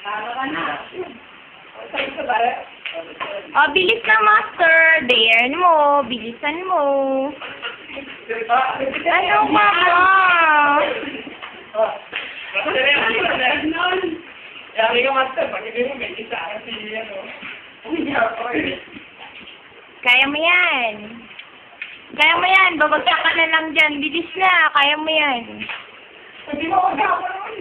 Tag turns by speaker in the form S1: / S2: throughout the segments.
S1: Tama ka na. Sa'yo sa bara.
S2: Oh, bilis na, master. Dayan mo. Bilisan mo. Ano ba ba?
S1: Sabi ko, master, pag hindi mo may isa kasi ano.
S2: Kaya mo yan. Kaya mo yan. Babagsak ka na lang dyan. Bilis na. Kaya mo yan.
S1: Hindi mo mag-ako naman.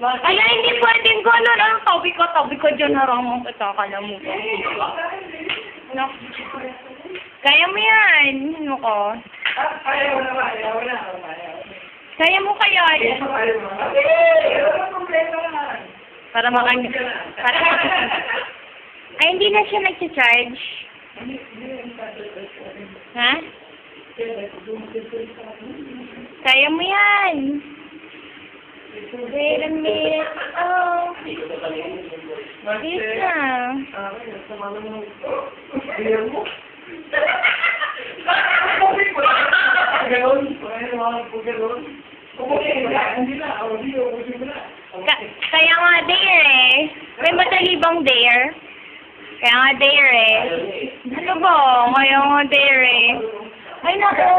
S2: Ay, hindi pwedeng gano'n. Ano, tabi ko dyan. Haramang kita. Kala mo ko. No. Kaya mo yan. Ano ko?
S1: Ayaw na ba? Ayaw na.
S2: Kaya mo kaya yan.
S1: Ayaw na. Walang problema naman.
S2: Para Ay, hindi na siya nag-charge. Ha? Kaya mo yan. Wait a minute. Oh. Bilis na. Kaya nga dare eh. May madali bang dare? Kaya nga dare eh. Ano ba? Kaya nga dare eh. Ay naku.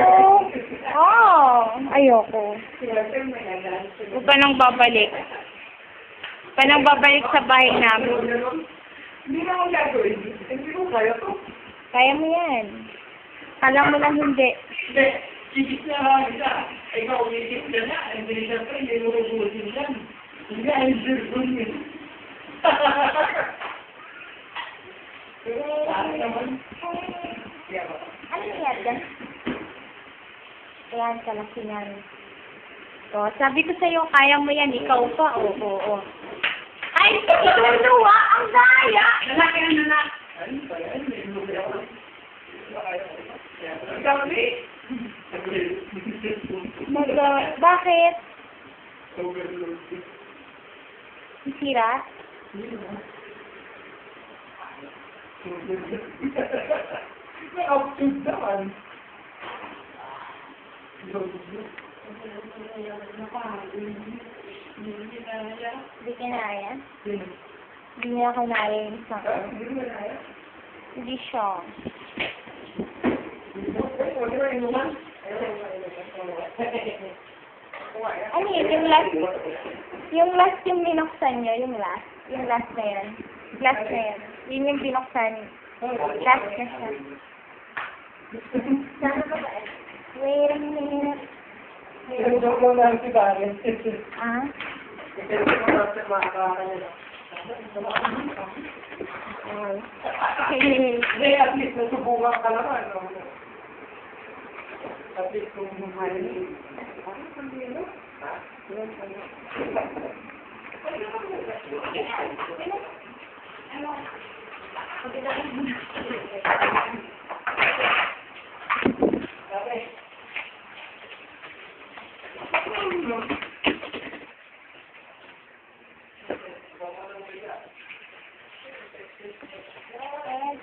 S2: Oh, ayoko. Huwag ka nang babalik. Huwag ka nang babalik sa bahay namin.
S1: Hindi na ako gagawin. Hindi ko kaya to.
S2: Kaya mo yan. Kala mo lang hindi.
S1: Hindi. Sigit na lang isa. Ikaw umiikip ka na. Hindi siyempre, hindi mo ubusin yan. Hindi, ay zirgun yun.
S2: Ano yan dyan? Ayan, kalaki yan. So, sabi ko sa'yo, kaya mo yan. Ikaw pa. Oo. Ay, tuwa! Ang daya!
S1: Lalaki ang nanak. Sabi.
S2: Bakit? Sira?
S1: May outfit naman.
S2: Hindi kinaya? Hindi niya kinaya yung isang. Hindi siya. Ano yun? Yung last yung binuksan niyo, yung last na yan. Last na yan. Yun yung binuksan. Last na siya. Wait a minute. Ah?
S1: Hindi, at least nasubukan ka naman. At least kung mahal.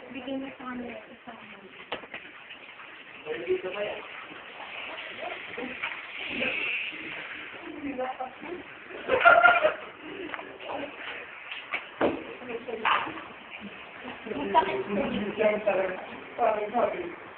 S2: Bigyan mo sa kanila.
S1: Parang sabi.